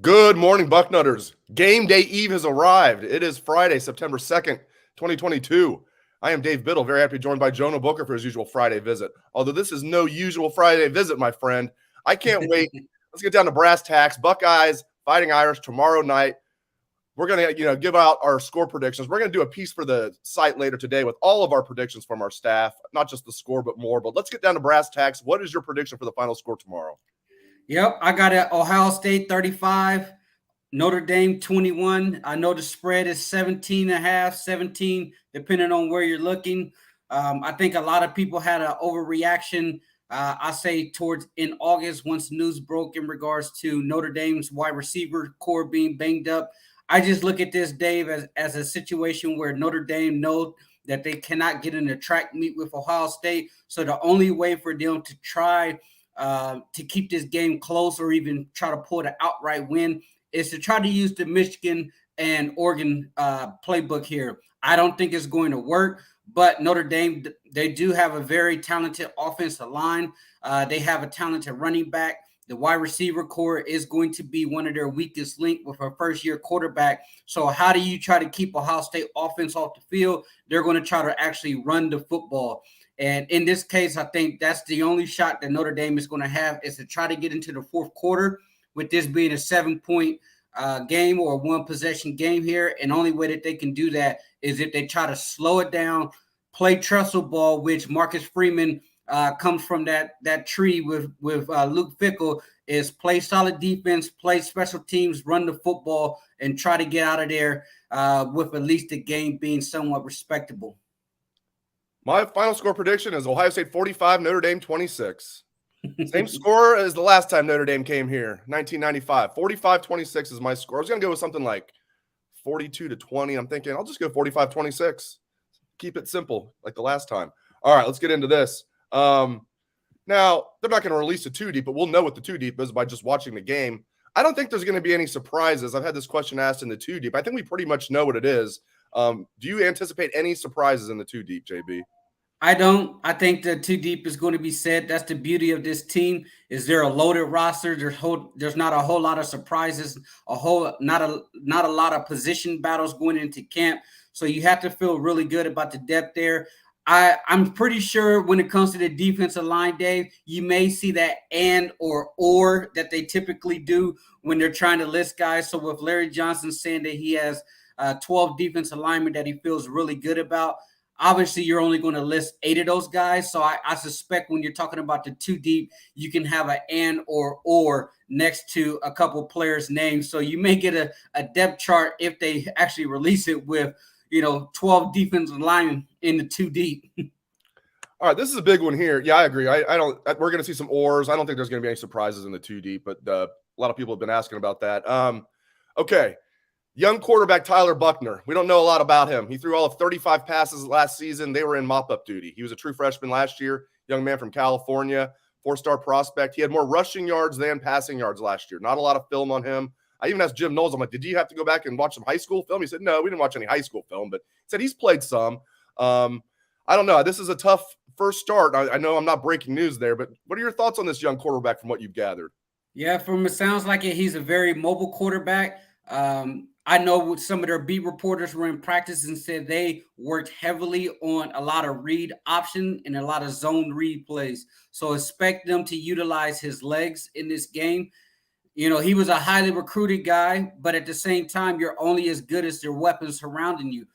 Good morning, Bucknutters. Game day eve has arrived. It is Friday, September 2nd, 2022. I am Dave Biddle, very happy to be joined by Jonah Buchner for his usual Friday visit. Although this is no usual Friday visit, my friend. I can't wait. Let's get down to brass tacks. Buckeyes fighting Irish tomorrow night. We're going to, give out our score predictions. We're going to do a piece for the site later today with all of our predictions from our staff, not just the score, but more. But let's get down to brass tacks. What is your prediction for the final score tomorrow? Yep, I got it. Ohio State 35, Notre Dame 21. I know the spread is 17 and a half, 17, depending on where you're looking. I think a lot of people had an overreaction, I say, towards in August once news broke in regards to Notre Dame's wide receiver core being banged up. I just look at this, Dave, as a situation where Notre Dame knows that they cannot get in a track meet with Ohio State. So the only way for them to try to keep this game close or even try to pull the outright win is to try to use the Michigan and Oregon playbook here. I don't think it's going to work, but Notre Dame, they do have a very talented offensive line. They have a talented running back. The wide receiver core is going to be one of their weakest link with a first-year quarterback. So how do you try to keep Ohio State offense off the field? They're going to try to actually run the football. And in this case, I think that's the only shot that Notre Dame is going to have is to try to get into the fourth quarter, with this being a 7-point game or a one-possession game here. And the only way that they can do that is if they try to slow it down, play trestle ball, which Marcus Freeman comes from that tree with Luke Fickell, is play solid defense, play special teams, run the football, and try to get out of there with at least the game being somewhat respectable. My final score prediction is Ohio State 45, Notre Dame 26. Same score as the last time Notre Dame came here, 1995. 45-26 is my score. I was going to go with something like 42-20. I'm thinking I'll just go 45-26. Keep it simple like the last time. All right, let's get into this. Now, they're not going to release a two deep, but we'll know what the two deep is by just watching the game. I don't think there's going to be any surprises. I've had this question asked in the two deep. I think we pretty much know what it is. Do you anticipate any surprises in the two deep, JB? I don't. I think the two deep is going to be set. That's the beauty of this team. Is there a loaded roster? There's not a whole lot of surprises. Not a lot of position battles going into camp. So you have to feel really good about the depth there. I'm pretty sure when it comes to the defensive line, Dave, you may see that and or that they typically do when they're trying to list guys. So with Larry Johnson saying that he has 12 defensive linemen that he feels really good about, obviously, you're only going to list 8 of those guys. So I suspect when you're talking about the two deep, you can have an and or next to a couple players' names. So you may get a depth chart if they actually release it with, 12 defensive linemen in the two deep. All right, this is a big one here. Yeah, I agree. I don't. We're going to see some ors. I don't think there's going to be any surprises in the two deep, but a lot of people have been asking about that. Okay. Young quarterback Tyler Buchner. We don't know a lot about him. He threw all of 35 passes last season. They were in mop-up duty. He was a true freshman last year, young man from California, 4-star prospect. He had more rushing yards than passing yards last year. Not a lot of film on him. I even asked Jim Knowles, I'm like, did you have to go back and watch some high school film? He said, no, we didn't watch any high school film, but he said he's played some. I don't know. This is a tough first start. I know I'm not breaking news there, but what are your thoughts on this young quarterback from what you've gathered? Yeah, from it sounds like he's a very mobile quarterback. I know some of their beat reporters were in practice and said they worked heavily on a lot of read option and a lot of zone read plays. So expect them to utilize his legs in this game. He was a highly recruited guy, but at the same time, you're only as good as your weapons surrounding you.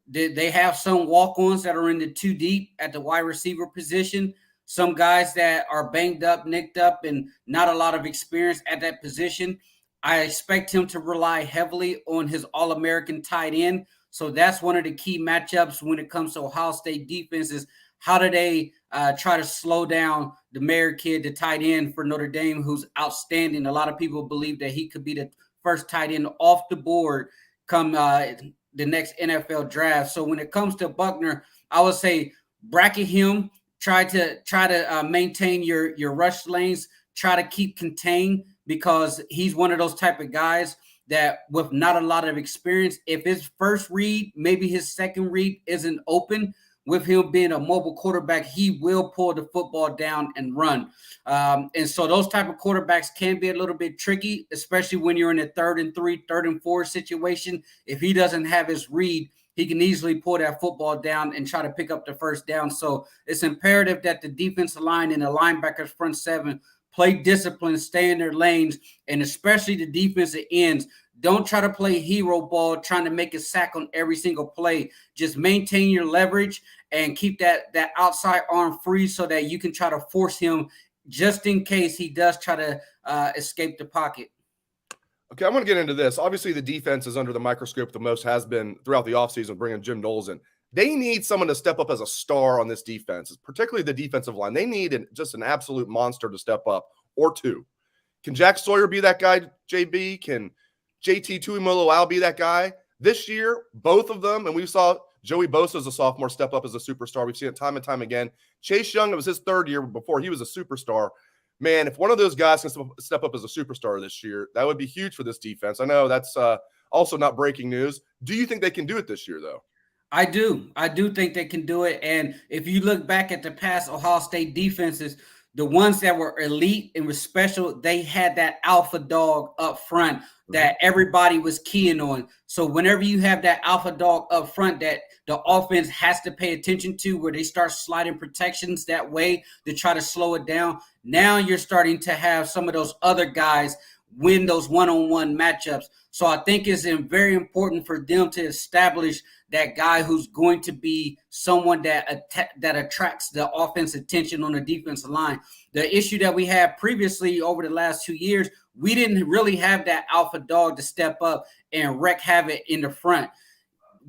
They have some walk-ons that are in the two deep at the wide receiver position. Some guys that are banged up, nicked up, and not a lot of experience at that position. I expect him to rely heavily on his All-American tight end. So that's one of the key matchups when it comes to Ohio State defense is how do they try to slow down the Mayer kid, the tight end for Notre Dame, who's outstanding. A lot of people believe that he could be the first tight end off the board come the next NFL draft. So when it comes to Buchner, I would say bracket him, try to maintain your rush lanes, try to keep contained, because he's one of those type of guys that with not a lot of experience, if his first read, maybe his second read isn't open, with him being a mobile quarterback, he will pull the football down and run. And so those type of quarterbacks can be a little bit tricky, especially when you're in a 3rd and 3, 3rd and 4 situation. If he doesn't have his read, he can easily pull that football down and try to pick up the first down. So it's imperative that the defensive line and the linebackers front seven play discipline, stay in their lanes, and especially the defensive ends. Don't try to play hero ball, trying to make a sack on every single play. Just maintain your leverage and keep that outside arm free so that you can try to force him just in case he does try to escape the pocket. Okay, I'm going to get into this. Obviously, the defense is under the microscope the most has been throughout the offseason, bringing Jim Knowles in. They need someone to step up as a star on this defense, particularly the defensive line. They need just an absolute monster to step up, or two. Can Jack Sawyer be that guy, JB? Can JT Tuimoloau be that guy? This year, both of them, and we saw Joey Bosa as a sophomore step up as a superstar. We've seen it time and time again. Chase Young, it was his 3rd year before he was a superstar. Man, if one of those guys can step up as a superstar this year, that would be huge for this defense. I know that's also not breaking news. Do you think they can do it this year, though? I do. I do think they can do it. And if you look back at the past Ohio State defenses, the ones that were elite and were special, they had that alpha dog up front that everybody was keying on. So whenever you have that alpha dog up front that the offense has to pay attention to, where they start sliding protections that way to try to slow it down, now you're starting to have some of those other guys win those one-on-one matchups. So I think it's very important for them to establish that guy who's going to be someone that attracts the offense attention on the defensive line. The issue that we had previously over the last 2 years, we didn't really have that alpha dog to step up and wreak havoc in the front.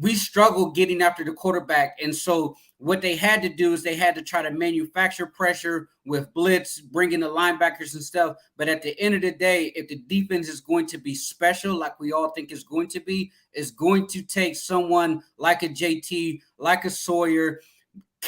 We struggled getting after the quarterback. And so what they had to do is they had to try to manufacture pressure with blitz, bringing the linebackers and stuff. But at the end of the day, if the defense is going to be special, like we all think it's going to be, it's going to take someone like a JT, like a Sawyer.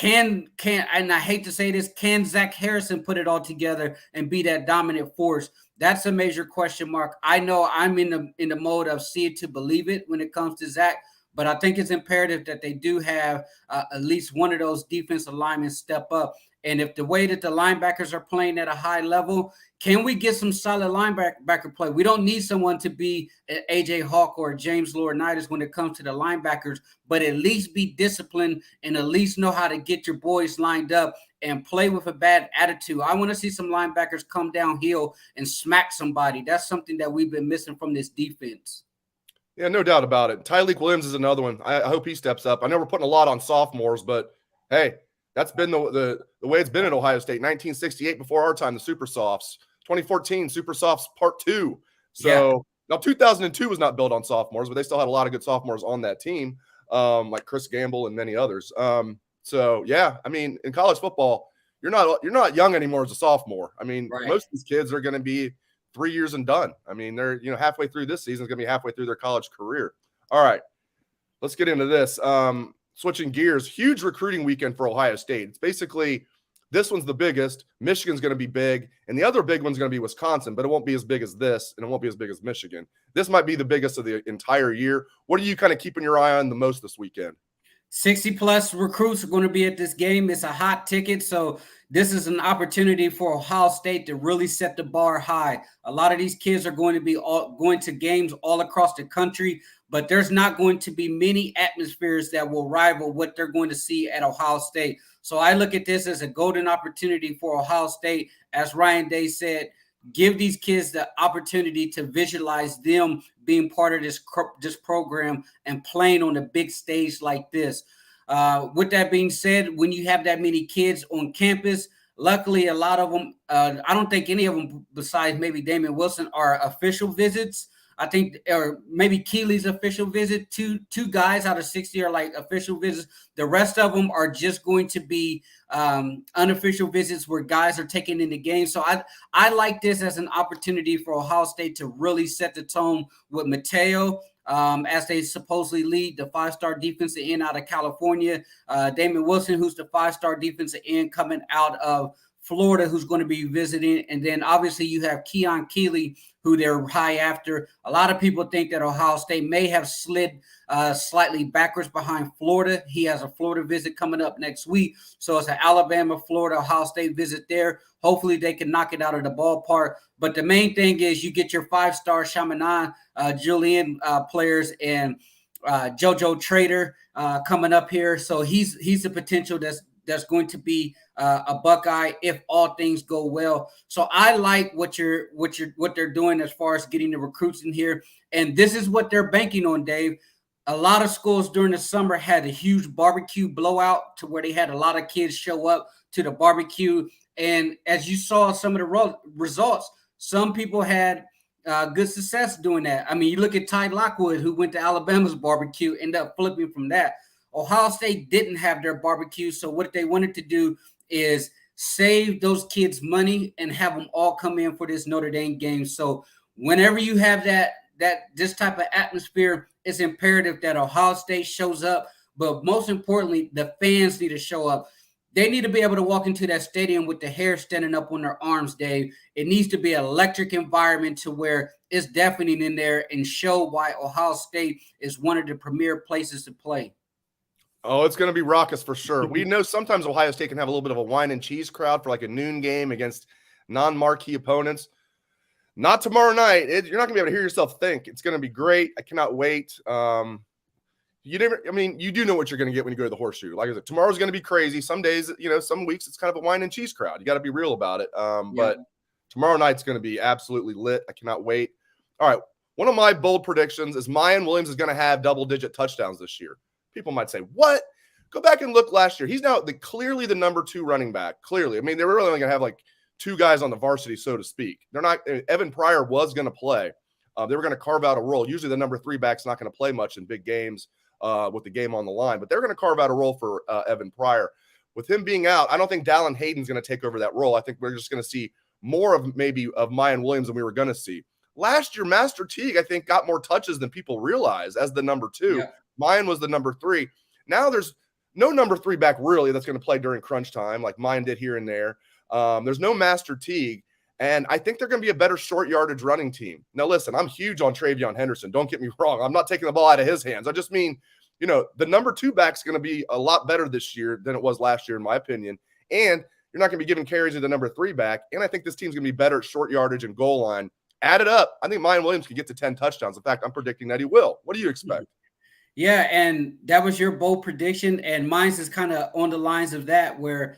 And I hate to say this, can Zach Harrison put it all together and be that dominant force? That's a major question mark. I know I'm in the mode of see it to believe it when it comes to Zach. But I think it's imperative that they do have at least one of those defensive linemen step up. And if the way that the linebackers are playing at a high level, can we get some solid linebacker play? We don't need someone to be an A.J. Hawk or a James Laurinaitis when it comes to the linebackers, but at least be disciplined and at least know how to get your boys lined up and play with a bad attitude. I want to see some linebackers come downhill and smack somebody. That's something that we've been missing from this defense. Yeah, no doubt about it. Tyleik Williams is another one. I hope he steps up. I know we're putting a lot on sophomores, but hey, that's been the way it's been at Ohio State. 1968 before our time, the Super Softs. 2014, Super Softs Part 2. So Now 2002 was not built on sophomores, but they still had a lot of good sophomores on that team, like Chris Gamble and many others. So yeah, I mean, in college football, you're not young anymore as a sophomore. I mean, most of these kids are going to be 3 years and done. I mean, they're halfway through this season, is going to be halfway through their college career. All right, let's get into this. Switching gears, huge recruiting weekend for Ohio State. It's basically this one's the biggest. Michigan's going to be big, and the other big one's going to be Wisconsin, but it won't be as big as this, and it won't be as big as Michigan. This might be the biggest of the entire year. What are you kind of keeping your eye on the most this weekend? 60-plus recruits are going to be at this game. It's a hot ticket, so this is an opportunity for Ohio State to really set the bar high. A lot of these kids are going to be going to games all across the country, but there's not going to be many atmospheres that will rival what they're going to see at Ohio State. So I look at this as a golden opportunity for Ohio State. As Ryan Day said, give these kids the opportunity to visualize them being part of this program and playing on a big stage like this. With that being said, when you have that many kids on campus, luckily a lot of them, I don't think any of them besides maybe Damon Wilson are official visits. I think, or maybe Keeley's official visit. Two guys out of 60 are like official visits. The rest of them are just going to be unofficial visits where guys are taking in the game. So I like this as an opportunity for Ohio State to really set the tone with Mateo as they supposedly lead the 5-star defensive end out of California. Damon Wilson, who's the 5-star defensive end coming out of Florida, who's going to be visiting. And then obviously you have Keon Keeley, who they're high after. A lot of people think that Ohio State may have slid slightly backwards behind Florida. He has a Florida visit coming up next week. So it's an Alabama, Florida, Ohio State visit there. Hopefully they can knock it out of the ballpark. But the main thing is you get your 5-star Chaminade, Julian players and JoJo Trader coming up here. So he's the potential that's going to be a Buckeye if all things go well. So I like what they're doing as far as getting the recruits in here. And this is what they're banking on, Dave. A lot of schools during the summer had a huge barbecue blowout to where they had a lot of kids show up to the barbecue. And as you saw some of the results, some people had good success doing that. I mean, you look at Ty Lockwood, who went to Alabama's barbecue, ended up flipping from that. Ohio State didn't have their barbecue, so what they wanted to do is save those kids money and have them all come in for this Notre Dame game. So whenever you have this type of atmosphere, it's imperative that Ohio State shows up, but most importantly, the fans need to show up. They need to be able to walk into that stadium with the hair standing up on their arms, Dave. It needs to be an electric environment to where it's deafening in there and show why Ohio State is one of the premier places to play. Oh, it's going to be raucous for sure. We know sometimes Ohio State can have a little bit of a wine and cheese crowd for like a noon game against non-marquee opponents. Not tomorrow night. You're not going to be able to hear yourself think. It's going to be great. I cannot wait. You do know what you're going to get when you go to the Horseshoe. Like I said, tomorrow's going to be crazy. Some days, some weeks it's kind of a wine and cheese crowd. You got to be real about it. But tomorrow night's going to be absolutely lit. I cannot wait. All right. One of my bold predictions is Miyan Williams is going to have double-digit touchdowns this year. People might say, what? Go back and look last year. He's now clearly the number 2 running back. Clearly. I mean, they were really only going to have like 2 guys on the varsity, so to speak. They're not – Evan Pryor was going to play. They were going to carve out a role. Usually the number 3 back's not going to play much in big games with the game on the line. But they're going to carve out a role for Evan Pryor. With him being out, I don't think Dallin Hayden's going to take over that role. I think we're just going to see more of Miyan Williams than we were going to see. Last year, Master Teague, I think, got more touches than people realize as the number 2. Yeah. Miyan was the number 3. Now there's no number 3 back really that's going to play during crunch time like Miyan did here and there. There's no Master Teague, and I think they're going to be a better short yardage running team. Now, listen, I'm huge on Travion Henderson. Don't get me wrong. I'm not taking the ball out of his hands. I just mean, the number 2 back's going to be a lot better this year than it was last year, in my opinion. And you're not going to be giving carries to the number 3 back. And I think this team's going to be better at short yardage and goal line. Add it up. I think Miyan Williams can get to 10 touchdowns. In fact, I'm predicting that he will. What do you expect? Yeah, and that was your bold prediction, and mine's is kind of on the lines of that, where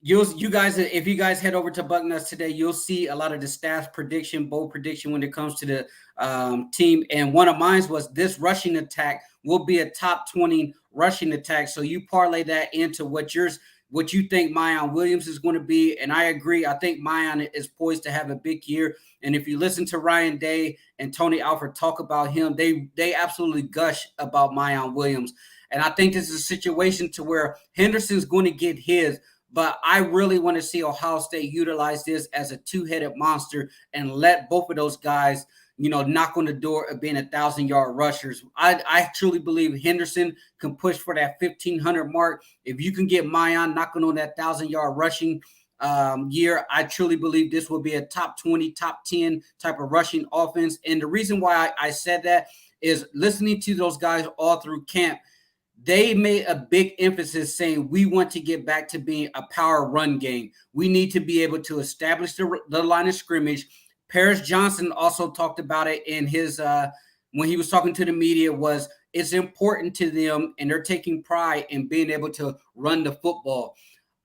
you guys, if you guys head over to Bucknuts today, you'll see a lot of the staff's bold prediction when it comes to the team. And one of mine was this rushing attack will be a top 20 rushing attack. So you parlay that into what you think Miyan Williams is going to be. And I agree. I think Miyan is poised to have a big year. And if you listen to Ryan Day and Tony Alford talk about him, they absolutely gush about Miyan Williams. And I think this is a situation to where Henderson's going to get his, but I really want to see Ohio State utilize this as a 2-headed monster and let both of those guys, knock on the door of being 1,000-yard rushers. I truly believe Henderson can push for that 1,500 mark. If you can get Miyan knocking on that 1,000-yard rushing year, I truly believe this will be a top 20, top 10 type of rushing offense. And the reason why I said that is listening to those guys all through camp, they made a big emphasis saying we want to get back to being a power run game. We need to be able to establish the line of scrimmage. Paris Johnson also talked about it in his when he was talking to the media, was it's important to them and they're taking pride in being able to run the football.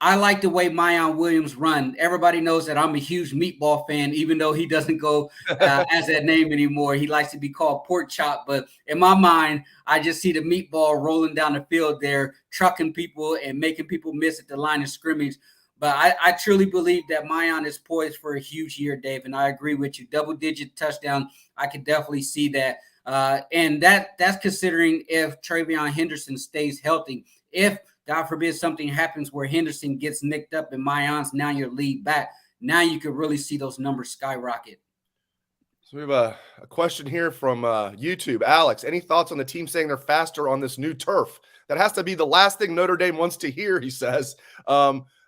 I like the way Miyan Williams run. Everybody knows that I'm a huge meatball fan, even though he doesn't go as that name anymore. He likes to be called Pork Chop. But in my mind, I just see the meatball rolling down the field there, trucking people and making people miss at the line of scrimmage. But I truly believe that Miyan is poised for a huge year, Dave, and I agree with you. Double-digit touchdown, I can definitely see that. And that's considering if Travion Henderson stays healthy. If God forbid something happens where Henderson gets nicked up and Miyan's now your lead back, now you could really see those numbers skyrocket. So we have a question here from YouTube. Alex, any thoughts on the team saying they're faster on this new turf? That has to be the last thing Notre Dame wants to hear, he says.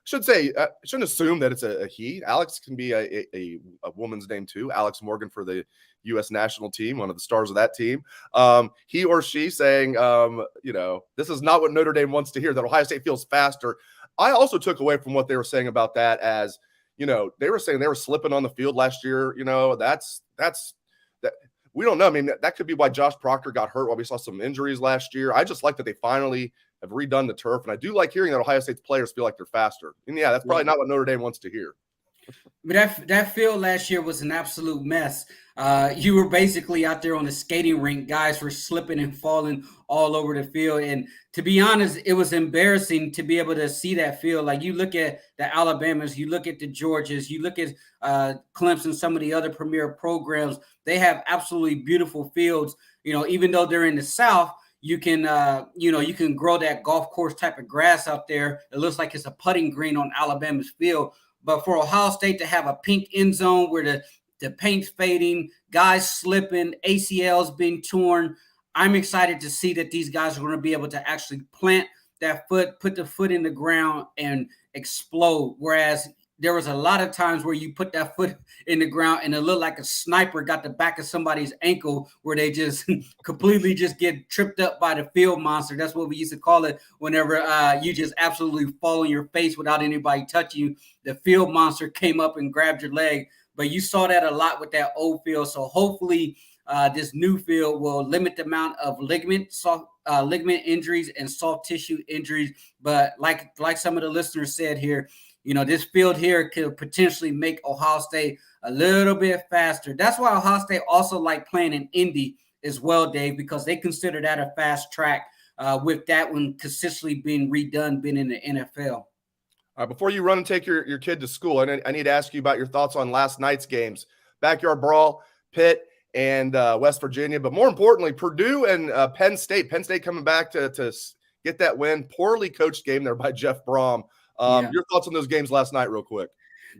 should say, shouldn't assume that it's a he. Alex can be a woman's name too. Alex Morgan for the U.S. national team, one of the stars of that team. He or she saying, this is not what Notre Dame wants to hear, that Ohio State feels faster. I also took away from what they were saying about that as, they were saying they were slipping on the field last year. That's that. We don't know. I mean, that could be why Josh Proctor got hurt while we saw some injuries last year. I just like that they finally have redone the turf. And I do like hearing that Ohio State's players feel like they're faster. And yeah, that's probably not what Notre Dame wants to hear. But that field last year was an absolute mess. You were basically out there on the skating rink. Guys were slipping and falling all over the field. And to be honest, it was embarrassing to be able to see that field. Like, you look at the Alabamas, you look at the Georgias, you look at Clemson, some of the other premier programs. They have absolutely beautiful fields. Even though they're in the South, you can grow that golf course type of grass out there. It looks like it's a putting green on Alabama's field. But for Ohio State to have a pink end zone where the paint's fading, guys slipping, ACLs being torn, I'm excited to see that these guys are going to be able to actually plant that foot, put the foot in the ground, and explode. Whereas there was a lot of times where you put that foot in the ground and it looked like a sniper got the back of somebody's ankle, where they just completely just get tripped up by the field monster. That's what we used to call it whenever you just absolutely fall on your face without anybody touching you. The field monster came up and grabbed your leg. But you saw that a lot with that old field. So hopefully this new field will limit the amount of ligament injuries and soft tissue injuries. But like some of the listeners said here, this field here could potentially make Ohio State a little bit faster. That's why Ohio State also like playing in Indy as well, Dave, because they consider that a fast track with that one consistently being redone, being in the NFL. All right, before you run and take your kid to school, I need to ask you about your thoughts on last night's games. Backyard brawl, Pitt and West Virginia. But more importantly, Purdue and Penn State. Penn State coming back to get that win. Poorly coached game there by Jeff Brom. Your thoughts on those games last night real quick.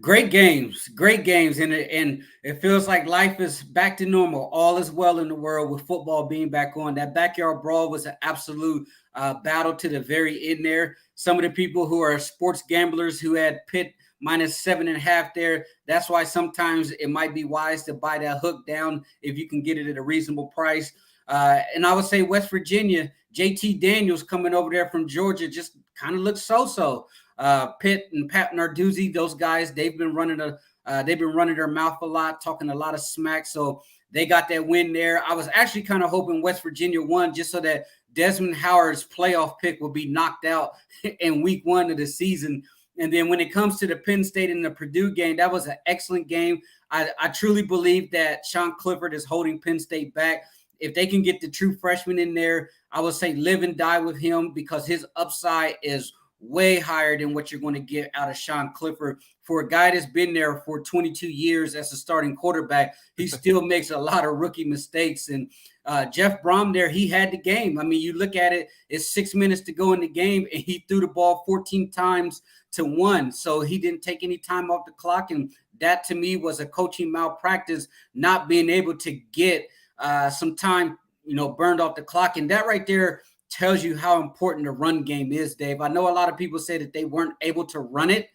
Great games. And it feels like life is back to normal. All is well in the world with football being back on. That backyard brawl was an absolute battle to the very end there. Some of the people who are sports gamblers who had Pitt -7.5 there, that's why sometimes it might be wise to buy that hook down if you can get it at a reasonable price. And I would say West Virginia, JT Daniels coming over there from Georgia just kind of looks so-so. Pitt and Pat Narduzzi, those guys, they've been running their mouth a lot, talking a lot of smack. So they got that win there. I was actually kind of hoping West Virginia won just so that Desmond Howard's playoff pick will be knocked out in week 1 of the season. And then when it comes to the Penn State and the Purdue game, that was an excellent game. I truly believe that Sean Clifford is holding Penn State back. If they can get the true freshman in there, I would say live and die with him, because his upside is way higher than what you're going to get out of Sean Clifford. For a guy that's been there for 22 years as a starting quarterback, he still makes a lot of rookie mistakes. And Jeff Brom there, he had the game. I mean, you look at it, it's 6 minutes to go in the game, and he threw the ball 14 times to 1. So he didn't take any time off the clock. And that to me was a coaching malpractice, not being able to get some time, burned off the clock. And that right there tells you how important the run game is, Dave. I know a lot of people say that they weren't able to run it,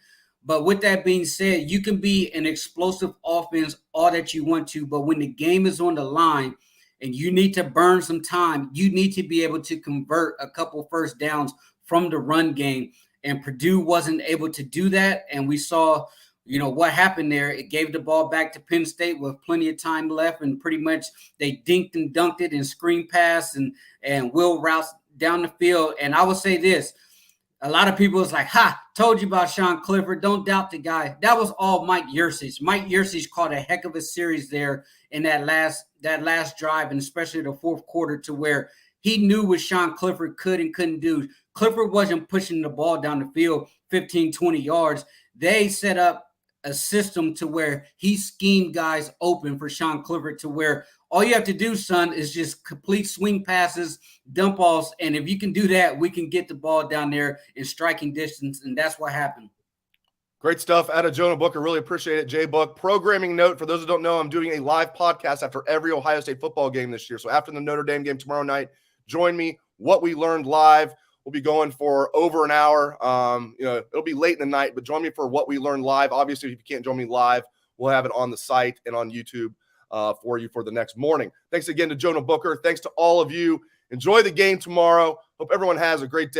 but with that being said, you can be an explosive offense all that you want to, but when the game is on the line and you need to burn some time, you need to be able to convert a couple first downs from the run game. And Purdue wasn't able to do that, and we saw what happened there. It gave the ball back to Penn State with plenty of time left, and pretty much they dinked and dunked it and screen pass and wheel routes down the field. And I would say this, a lot of people was like, told you about Sean Clifford. Don't doubt the guy. That was all Mike Yurcich. Mike Yurcich caught a heck of a series there in that last drive, and especially the fourth quarter, to where he knew what Sean Clifford could and couldn't do. Clifford wasn't pushing the ball down the field 15, 20 yards. They set up a system to where he schemed guys open for Sean Clifford, to where all you have to do, son, is just complete swing passes, dump offs. And if you can do that, we can get the ball down there in striking distance. And that's what happened. Great stuff out of Jonah Booker. Really appreciate it, JBook. Programming note, for those who don't know, I'm doing a live podcast after every Ohio State football game this year. So after the Notre Dame game tomorrow night, join me. What we learned live. We'll be going for over an hour. It'll be late in the night, but join me for What We Learned Live. Obviously, if you can't join me live, we'll have it on the site and on YouTube for you for the next morning. Thanks again to Jonah Booker. Thanks to all of you. Enjoy the game tomorrow. Hope everyone has a great day.